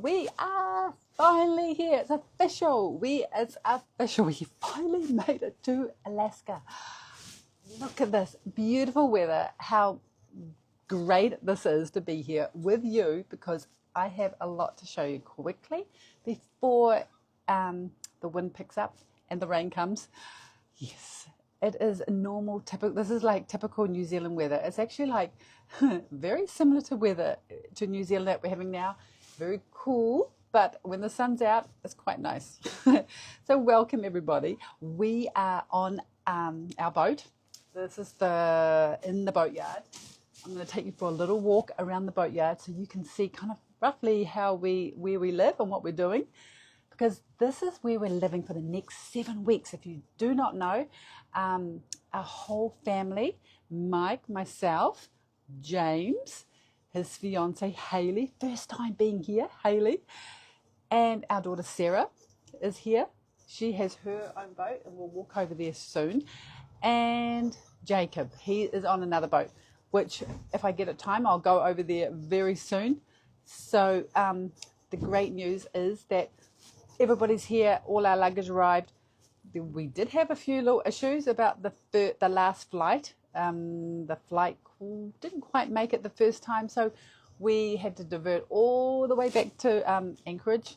We are finally here. It's official. It's official. We finally made it to Alaska. Look at this beautiful weather. How great this is to be here with you, because I have a lot to show you quickly before the wind picks up and the rain comes. Yes, it is normal, typical. This is like typical New Zealand weather. It's actually like very similar to weather to New Zealand that we're having now. Very cool, but when the sun's out, it's quite nice. So welcome everybody. We are on our boat. This is in the boatyard. I'm going to take you for a little walk around the boatyard so you can see kind of roughly where we live and what we're doing, because this is where we're living for the next 7 weeks. If you do not know, our whole family, Mike, myself, James, his fiance Hayley, first time being here, Hayley, and our daughter Sarah is here. She has her own boat and we'll walk over there soon. And Jacob, he is on another boat, which if I get it time, I'll go over there very soon. So the great news is that everybody's here, all our luggage arrived. We did have a few little issues about the last flight. The flight didn't quite make it the first time, so we had to divert all the way back to Anchorage,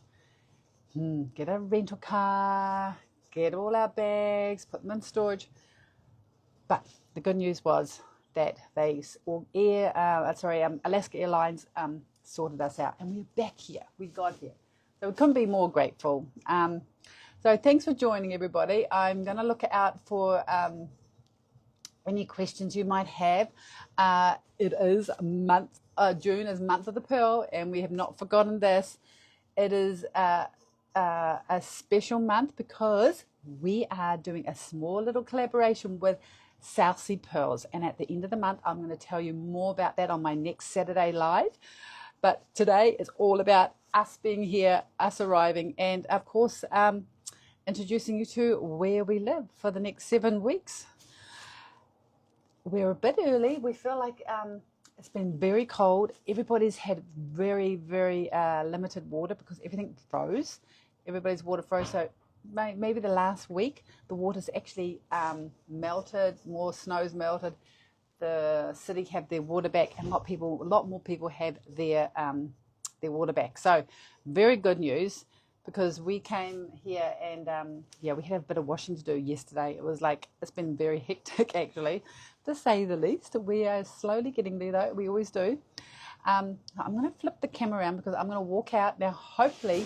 get a rental car, get all our bags, put them in storage. But the good news was that Alaska Airlines sorted us out, and we're back here. We got here, so we couldn't be more grateful. So thanks for joining, everybody. I'm going to look out for any questions you might have. It is June is month of the pearl, and we have not forgotten this. It is a special month because we are doing a small little collaboration with South Sea Pearls, and at the end of the month I'm going to tell you more about that on my next Saturday live. But today it's all about us being here, us arriving, and of course introducing you to where we live for the next 7 weeks. We're a bit early. We feel like it's been very cold. Everybody's had very, very limited water because everything froze. Everybody's water froze. So maybe the last week, the water's actually melted, more snow's melted. The city have their water back, and a lot more people have their water back. So very good news, because we came here and we had a bit of washing to do yesterday. It's been very hectic actually, to say the least. We are slowly getting there though. We always do. I'm going to flip the camera around because I'm going to walk out now. Hopefully,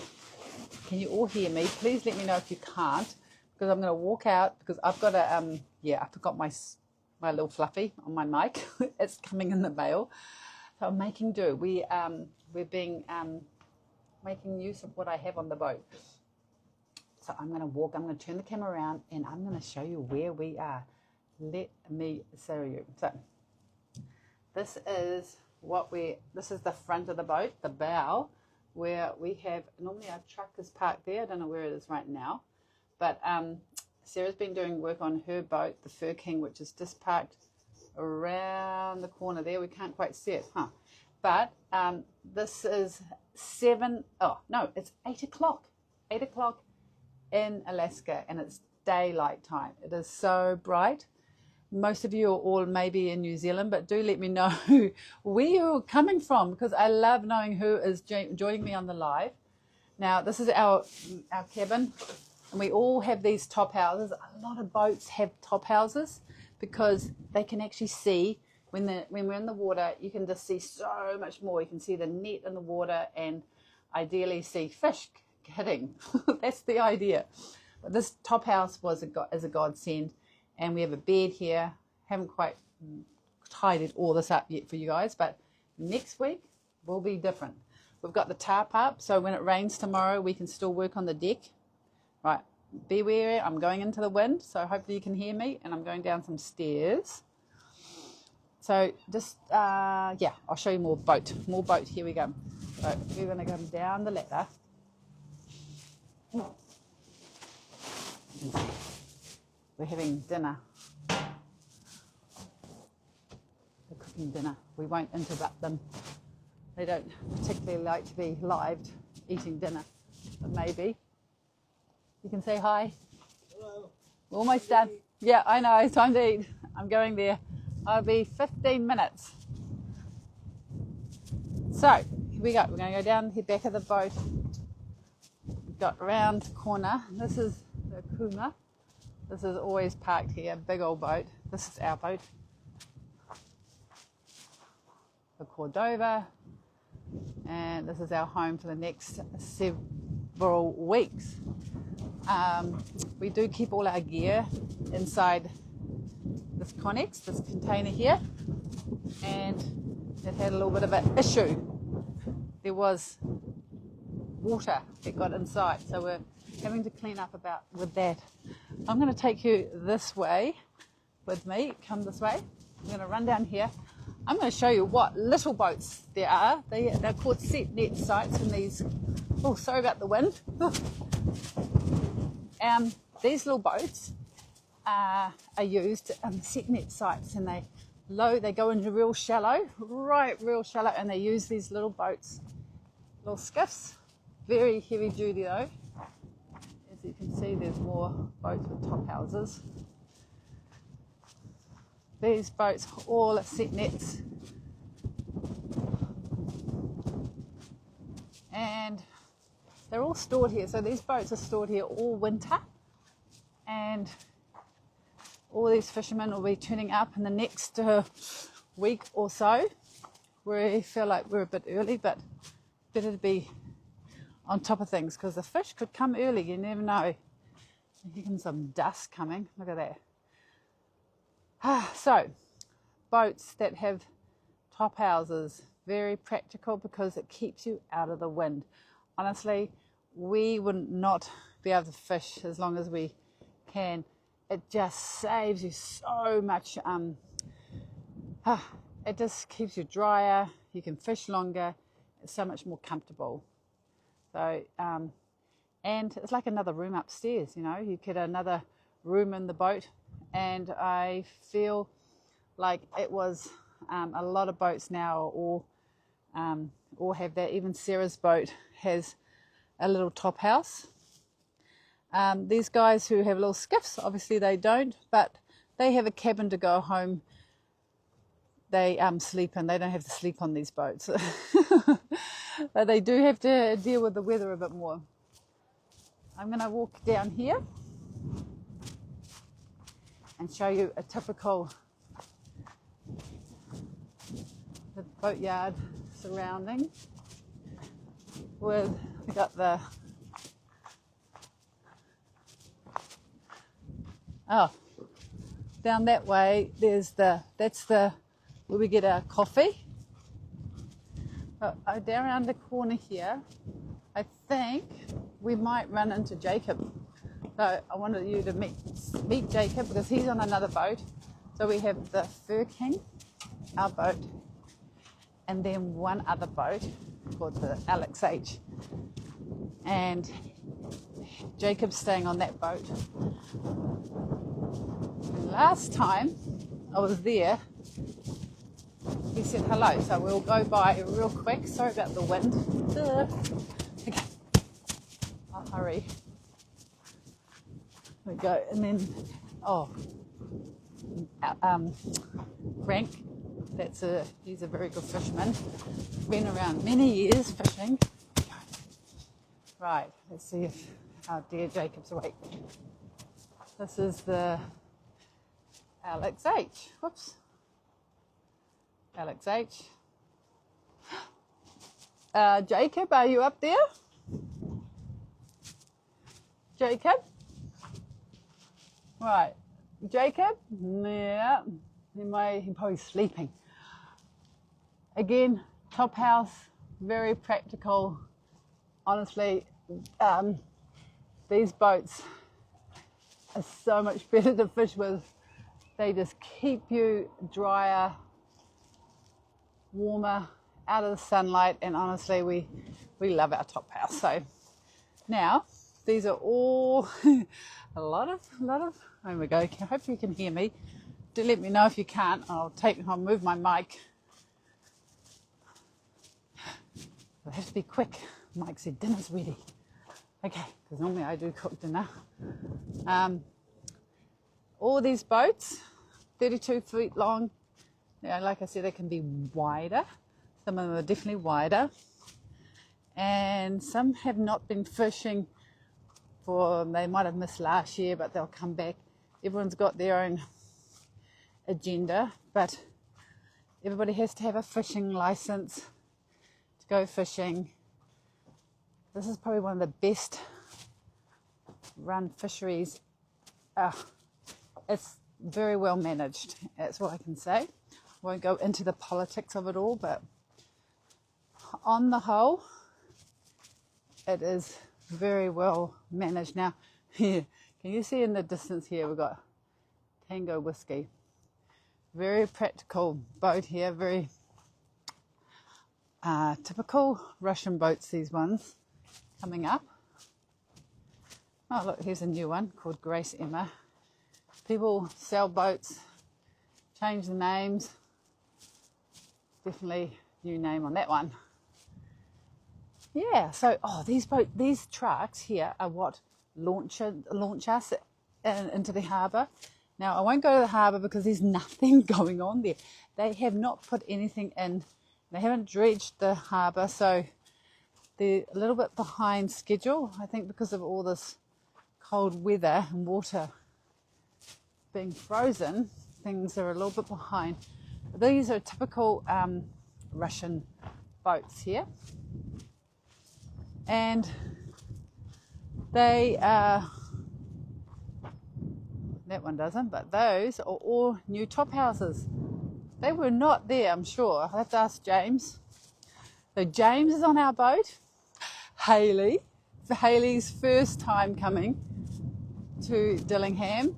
can you all hear me? Please let me know if you can't, because I'm going to walk out because I've got I forgot my little fluffy on my mic. It's coming in the mail. So I'm making do. We're being making use of what I have on the boat. So I'm going to walk. I'm going to turn the camera around and I'm going to show you where we are. Let me show you. So this is the front of the boat, the bow, where we have, normally our truck is parked there. I don't know where it is right now, but Sarah's been doing work on her boat, the Fur King, which is just parked around the corner there. We can't quite see it, but this is it's 8 o'clock. 8 o'clock in Alaska, and it's daylight time. It is so bright. Most of you are all maybe in New Zealand, but do let me know where you're coming from, because I love knowing who is joining me on the live. Now, this is our cabin, and we all have these top houses. A lot of boats have top houses because they can actually see when we're in the water. You can just see so much more. You can see the net in the water and ideally see fish hitting. That's the idea. But this top house is a godsend, and we have a bed here. Haven't quite tidied all this up yet for you guys, but next week will be different. We've got the tarp up, so when it rains tomorrow, we can still work on the deck. Right, beware, I'm going into the wind, so hopefully you can hear me, and I'm going down some stairs. So just, I'll show you more boat. Here we go. So we're going to come down the ladder. We're having dinner. We're cooking dinner. We won't interrupt them. They don't particularly like to be lived eating dinner, but maybe. You can say hi. Hello. We're almost done. Yeah, I know, it's time to eat. I'm going there. I'll be 15 minutes. So, here we go. We're going to go down the back of the boat. We've got around the corner. This is the Kuma. This is always parked here, big old boat. This is our boat. The Cordova. And this is our home for the next several weeks. We do keep all our gear inside this Connex, this container here, and it had a little bit of an issue. There was water that got inside, so we're having to clean up with that. I'm going to take you this way with me. Come this way. I'm going to run down here. I'm going to show you what little boats there are. They're called set net sites in these. Oh, sorry about the wind. These little boats are used on set net sites, and they go into real shallow, and they use these little boats, little skiffs, very heavy duty though. As you can see, there's more boats with top houses. These boats all are set nets, and they're all stored here. So these boats are stored here all winter, and all these fishermen will be turning up in the next week or so. We feel like we're a bit early, but better to be on top of things because the fish could come early. You never know. Here comes some dust coming. Look at that. So, boats that have top houses, very practical because it keeps you out of the wind. Honestly, we would not be able to fish as long as we can. It just saves you so much. It just keeps you drier. You can fish longer. It's so much more comfortable. So, and it's like another room upstairs. You know, you get another room in the boat, and I feel like it was a lot of boats now all have that. Even Sarah's boat has a little top house. These guys who have little skiffs, obviously they don't, but they have a cabin to go home. They sleep in. They don't have to sleep on these boats. But they do have to deal with the weather a bit more. I'm going to walk down here and show you a typical boatyard surrounding. We got the down that way. That's where we get our coffee. Down around the corner here, I think we might run into Jacob. So I wanted you to meet Jacob because he's on another boat. So we have the Fur King, our boat, and then one other boat called the Alex H. And Jacob's staying on that boat. And last time I was there, he said hello, so we'll go by real quick. Sorry about the wind. Okay, I'll hurry. There we go, and then Frank. He's a very good fisherman. Been around many years fishing. Right, let's see if our dear Jacob's awake. This is the Alex H. Whoops. Alex H. Jacob, are you up there? Jacob? Right. Jacob? Yeah. He's probably sleeping. Again, top house, very practical. Honestly, these boats are so much better to fish with. They just keep you drier, warmer, out of the sunlight, and honestly we love our top house. So now these are all a lot of there we go. I hope you can hear me. Do let me know if you can't. I'll move my mic. I have to be quick Mike said dinner's ready. Okay, because normally I do cook dinner. All these boats, 32 feet long. Yeah, like I said, they can be wider. Some of them are definitely wider. And some have not been fishing they might have missed last year, but they'll come back. Everyone's got their own agenda, but everybody has to have a fishing license to go fishing. This is probably one of the best run fisheries. It's very well managed, that's what I can say. I won't go into the politics of it all, but on the whole, it is very well managed. Now, can you see in the distance here, we've got Tango Whiskey. Very practical boat here, very typical Russian boats, these ones coming up. Oh, look, here's a new one called Grace Emma. People sell boats, change the names. Definitely new name on that one. Yeah, so these trucks here are what launch us into the harbour. Now, I won't go to the harbour because there's nothing going on there. They have not put anything in. They haven't dredged the harbour, so they're a little bit behind schedule. I think because of all this cold weather and water being frozen, things are a little bit behind. These are typical Russian boats here. And they that one doesn't, but those are all new top houses. They were not there, I'm sure. I'll have to ask James. So James is on our boat. Hayley, for Hayley's first time coming to Dillingham,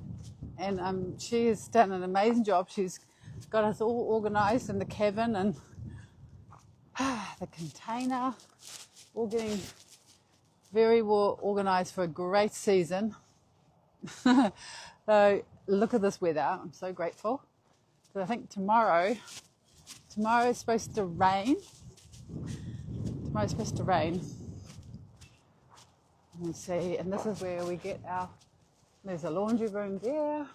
and she has done an amazing job. She's got us all organised in the cabin and the container, all getting very well organised for a great season. So look at this weather. I'm so grateful. But I think tomorrow is supposed to rain. Tomorrow's supposed to rain. Let me see. And this is where we get there's a laundry room there.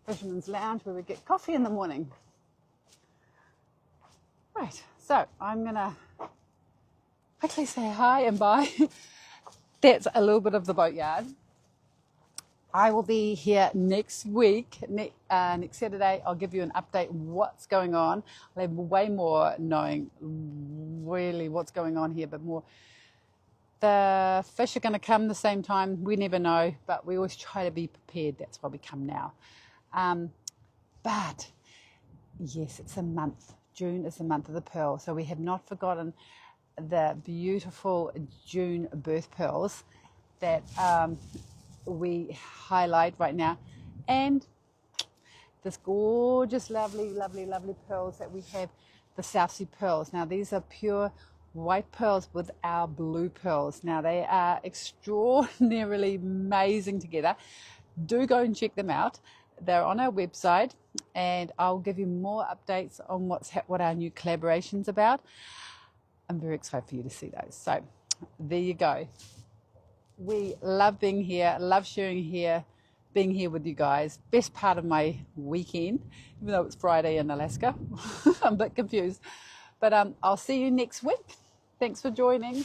Fisherman's Lounge where we get coffee in the morning. Right. So I'm going to quickly say hi and bye. That's a little bit of the boatyard. I will be here next week, next Saturday. I'll give you an update what's going on. I'll have way more knowing really what's going on here, but more. The fish are going to come the same time. We never know, but we always try to be prepared. That's why we come now. But yes, it's a month. June is the month of the pearl. So we have not forgotten the beautiful June birth pearls that we highlight right now, and this gorgeous lovely pearls that we have, the South Sea pearls. Now these are pure white pearls with our blue pearls. Now they are extraordinarily amazing together. Do go and check them out. They're on our website, and I'll give you more updates on what our new collaboration's about. I'm very excited for you to see those. So there you go. We love being here, love sharing here, being here with you guys. Best part of my weekend, even though it's Friday in Alaska. I'm a bit confused. But I'll see you next week. Thanks for joining.